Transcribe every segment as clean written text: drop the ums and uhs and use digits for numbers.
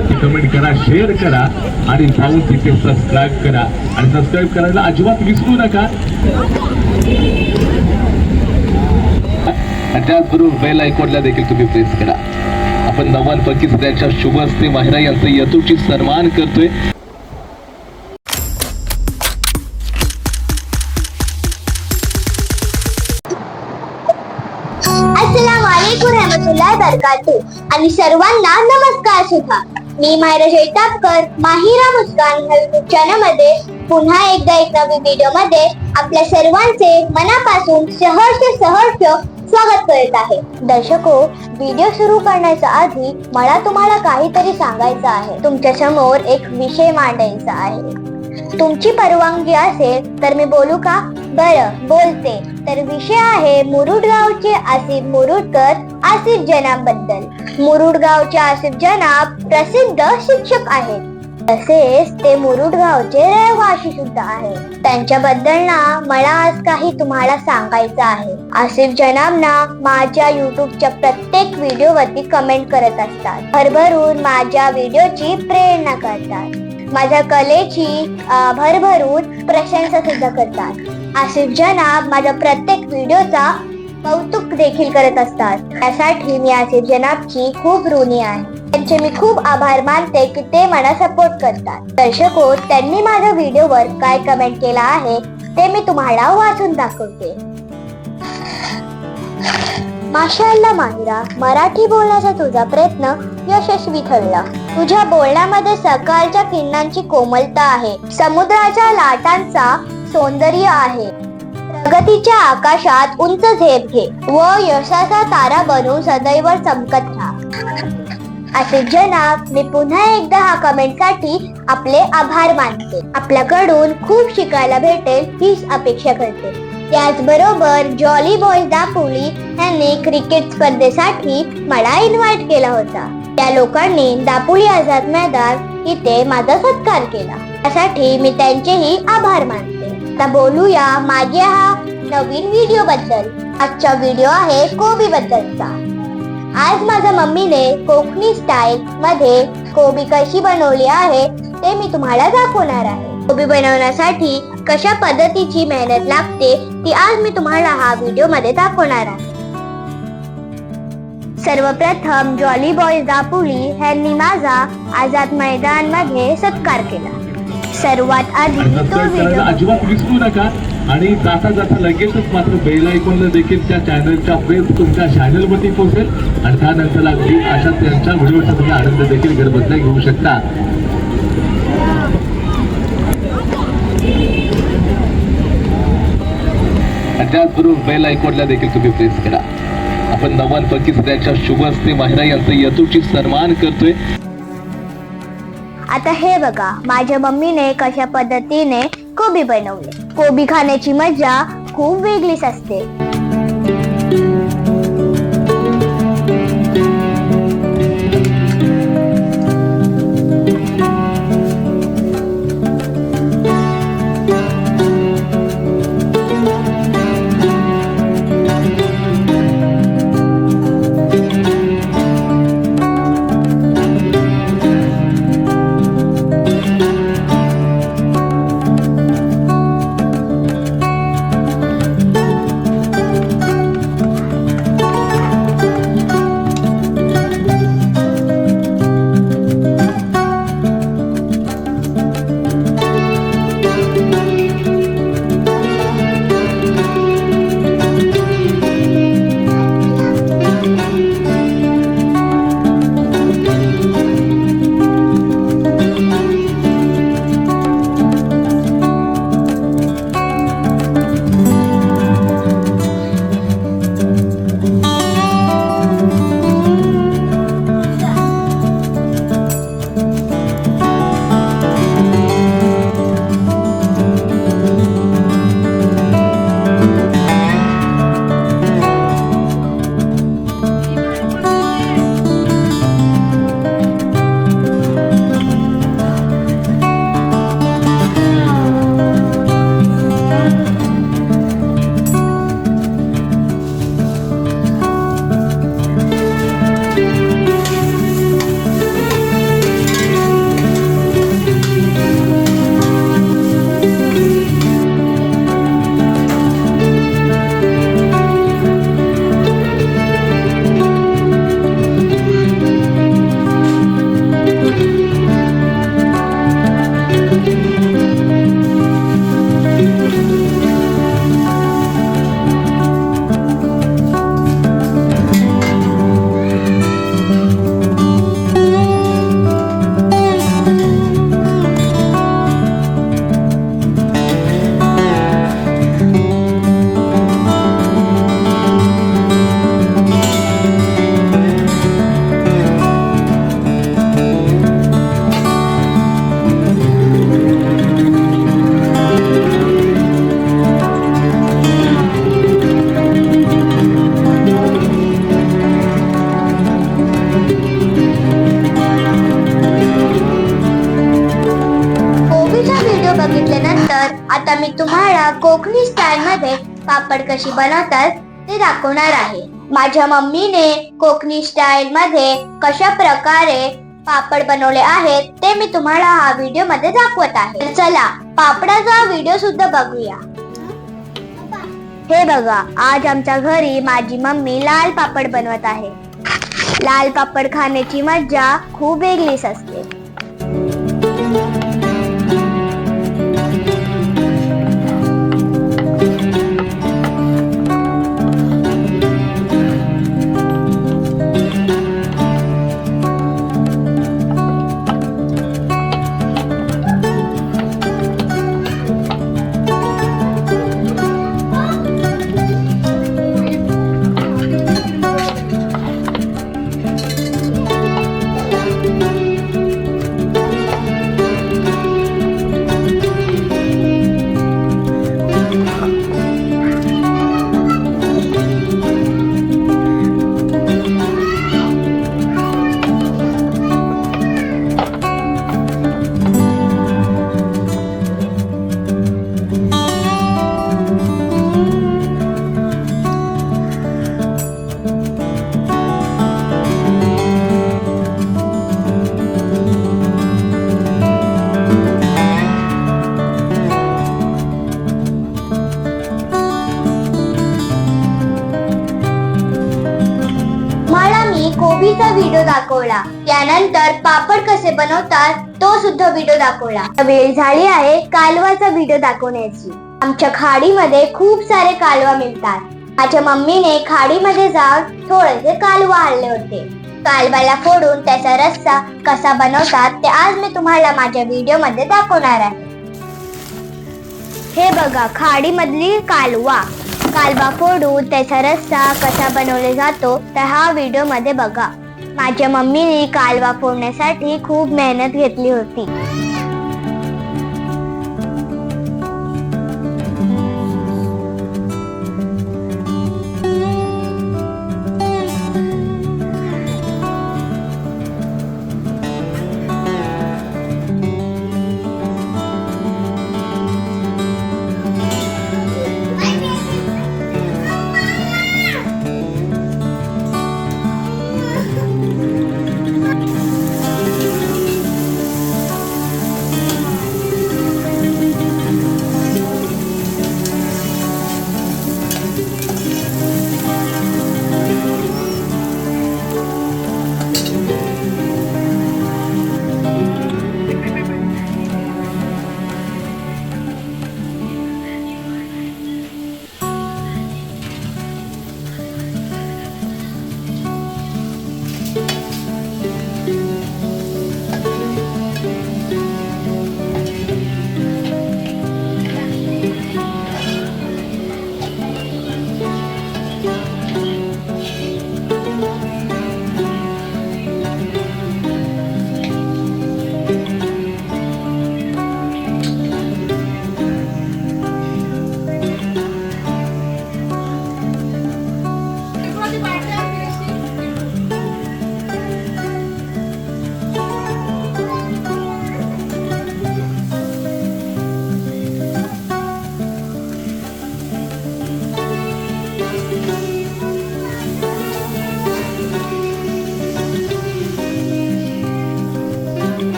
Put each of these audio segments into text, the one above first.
Comment करा, share करा आणि जाऊन तिथे सबस्क्राईब करा आणि सबस्क्राईब करायला अजिबात विसरू नका. त्याचबरोबर बेल आयकॉनला देखील तुम्ही प्रेस करा. आपण नवानपैकी सध्याच्या शुभ हस्ते माहिरा यांचा यथोचित सन्मान करतोय. अस्सलामुअलैकुम रहमतुल्लाहि बरकातुहू आणि सर्वांना नमस्कार सुद्धा. मी माहिरा जैतापकर माहिरा मुस्कान यूट्यूब चॅनल मध्ये पुन्हा एकदा एक नवीन व्हिडिओ मध्ये आपल्या सर्वांचे मनापासून सहर्ष स्वागत करत आहे. दर्शको, व्हिडिओ सुरू करण्याच्या आधी मला तुम्हाला काहीतरी सांगायचं आहे. तुमच्या समोर एक विषय मांडायचा आहे. तुमची परवानगी असेल तर मी बोलू का? बरं, बोलते. तर विषय आहे मुरुड गावचे आसिफ मुरुडकर आसिफ जनाब बद्दल. मुरुड गावचे आसिफ जनाब प्रसिद्ध शिक्षक आहेत. तसेच ते मुरुड गावचे रहिवासी सुद्धा आहेत. त्यांच्याबद्दल ना मला आज काही तुम्हाला सांगायचं आहे. आसिफ जनाब ना माझ्या युट्यूबच्या प्रत्येक व्हिडिओवरती कमेंट करत असतात. भरभरून माझ्या व्हिडिओची प्रेरणा करतात. माझ्या कलेची भरभरून प्रशंसा सुद्धा करतात. आसिफ जनाब माझ्या प्रत्येक व्हिडिओचा कौतुक देखील करत असतात. त्यासाठी मी आसिफ जनाबची खूप ऋणी आहे. त्यांचे मी खूप आभार मानते की ते मला सपोर्ट करतात. दर्शको, त्यांनी माझ्या व्हिडिओवर काय कमेंट केला आहे ते मी तुम्हाला वाचून दाखवते. माशाअल्लाह माहिरा, मराठी बोलण्याचा तुझा प्रयत्न यशस्वी ठरला. तुझ्या बोलण्यामध्ये सकाळच्या किरणांची कोमलता आहे. समुद्राच्या लाटांचा सौंदर्य आहे. प्रगतीच्या आकाशात उंच झेप घे व यशाचा तारा बनून सदैव चमकत राहा. आसिफ जनाब, मी पुन्हा एकदा हा कमेंटसाठी आपले आभार मानते. आपल्याकडून खूप शिकायला भेटेल हीच अपेक्षा करते. त्याचबरोबर जॉली बॉयज दापोली यांनी क्रिकेट स्पर्धेसाठी मला इन्व्हाइट केला होता. त्या लोकांनी दापोली आझाद मैदान इथे माझा सत्कार केला. त्यासाठी मी त्यांचेही आभार मानते. आता बोलूया माझ्या हा नवीन व्हिडिओ बद्दल. आजचा व्हिडिओ आहे कोबी बद्दलचा. आज माझ्या मम्मीने कोकणी स्टाईल मध्ये कोबी कशी बनवली आहे ते मी तुम्हाला दाखवणार आहे. कोबी बनवण्यासाठी कशा पद्धतीची मेहनत लागते ती आज मी तुम्हाला हा व्हिडिओ मध्ये दाखवणार आहे. सर्वप्रथम जॉली बॉयज दापोली यांनी माझा आझाद मैदान मध्ये सत्कार केला. सर्वात आधी तो व्हिडिओ अजिबात विसरू नका आणि जाता जाता लगेचच मात्र बेल आयकॉनला देखील त्या चॅनलच्या प्रेस तुमच्या चॅनलवरती पोहोचेल आणि त्यानंतर अगदी अशा त्यांच्या व्हिडिओचा तुम्ही आनंद देखील घरबसल्या घेऊ शकता. त्याचबरोबर बेल आयकॉनला देखील तुम्ही प्रेस करा. आपण नवानपैकी सध्याच्या शुभ हस्ते माहिरा यांचा यथोचित सन्मान करतोय. आता हे बघा माझ्या मम्मीने कशा पद्धतीने कोबी बनवले. कोबी खाण्याची मजा खूप वेगळीच असते. आता मी तुम्हाला कोकणी स्टाईल मध्ये पापड कशी बनवतात ते दाखवणार आहे. माझ्या मम्मीने कोकणी स्टाईल मध्ये कशा प्रकारे पापड बनवले आहेत ते मी तुम्हाला हा व्हिडिओ मध्ये दाखवत आहे. चला पापडाचा व्हिडिओ सुद्धा बघूया. हे बघा, आज आमच्या घरी माझी मम्मी लाल पापड बनवत आहे. लाल पापड खाण्याची मज्जा खूप वेगळीच असते. कोबीचा व्हिडिओ दाखवला, त्यानंतर पापड कसे बनवतात तो सुद्धा व्हिडिओ दाखवला. वेळ झाली आहे कालवाचा व्हिडिओ दाखवण्याची. आमच्या खाडीमध्ये खूप सारे कालवा मिळतात. माझ्या मम्मीने खाडीमध्ये जाऊन थोडेसे कालवा आणले होते. कालवाला फोडून त्याचा रस्सा कसा बनवतात ते आज मी तुम्हाला माझ्या व्हिडिओ मध्ये दाखवणार आहे. हे बघा, खाडीमधली कालवा फोडून त्याचा रस्सा कसा बनवला जातो तर हा व्हिडिओ मध्ये बघा. माझ्या मम्मीने कालवा फोडण्यासाठी खूप मेहनत घेतली होती.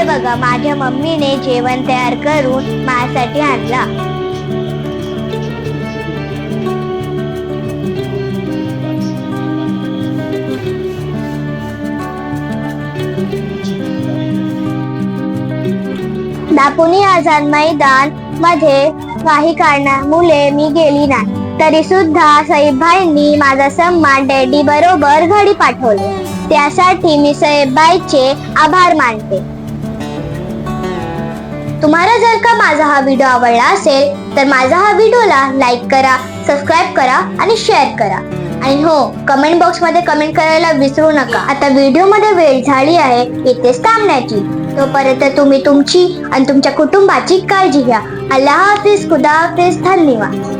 बघा, माझ्या मम्मीने जेवण तयार करून माझ्यासाठी आणला. पुणे आझाद मैदान मध्ये काही कारणामुळे मी गेली नाही, तरी सुद्धा सईबाईंनी माझा सन्मान डॅडी बरोबर घरी पाठवले. त्यासाठी मी सईबाईचे आभार मानते. तुम्हाला जर का माझा हा व्हिडिओ आवडला असेल तर माझा हा व्हिडिओला लाईक करा, सबस्क्राईब करा आणि शेअर करा. आणि हो, कमेंट बॉक्स मध्ये कमेंट करायला विसरू नका. आता व्हिडिओ मध्ये वेळ झाली आहे इथेच थांबण्याची. तोपर्यंत तुम्ही तुमची आणि तुमच्या कुटुंबाची काळजी घ्या. अल्लाह हाफिज, खुदा हाफिज, धन्यवाद.